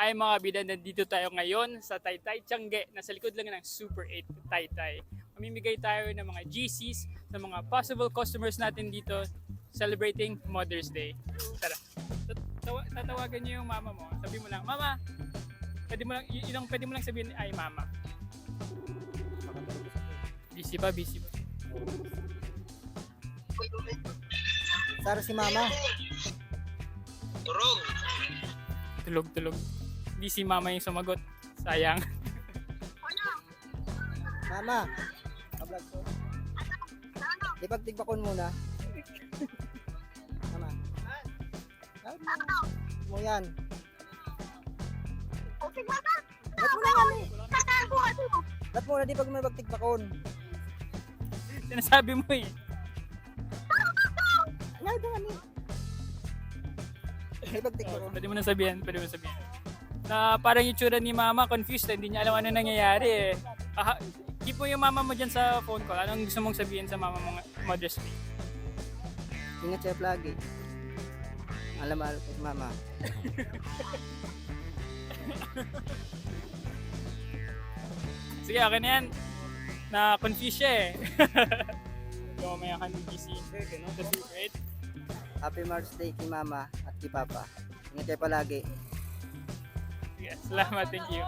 Hi mga bida, nandito tayo ngayon sa Taytay Tiangge, nasa likod lang ng Super 8 Taytay. Mamimigay tayo ng mga GCs sa mga possible customers natin dito celebrating Mother's Day. Tara, tatawagan niyo yung mama mo. Sabi mo lang, Mama, pwede mo lang sabihin, ay Mama. Busy pa. Sara si Mama. Tulog. Di si Mama yung sumagot. Sayang. Mama. Kablog ko. Di pagtigbakon muna. Mama. Mo yan. Ba't mo na kami? Ba't mo na di pag may pagtigbakon? Sinasabi mo eh. Ano ito kami? May pagtigbakon. Pwede mo na sabihin. Na parang yung tsura ni Mama, confused. Hindi niya alam ano nangyayari eh. Keep mo yung mama mo dyan sa phone ko. Anong gusto mong sabihin sa mama mo Mother's Day? Ingat siya lagi. Alam ko si Mama. Sige, akin na yan. Na-confuse siya eh. Ikaw mamaya ka ng GC. Sa Super 8. Happy Mother's Day kay Mama at kay Papa. Ingat kayo palagi. Sige, salamat. Thank you.